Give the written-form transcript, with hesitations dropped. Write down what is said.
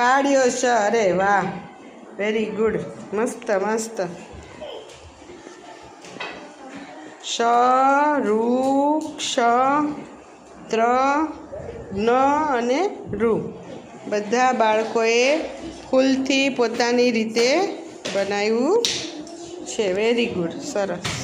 પાડ્યો છે. અરે વાહ, વેરી ગુડ, મસ્ત મસ્ત. શ રૂ ક્ષ ત્ર ન અને રૂ બધા બાળકોએ ફૂલથી પોતાની રીતે બનાવ્યું છે. વેરી ગુડ, સરસ.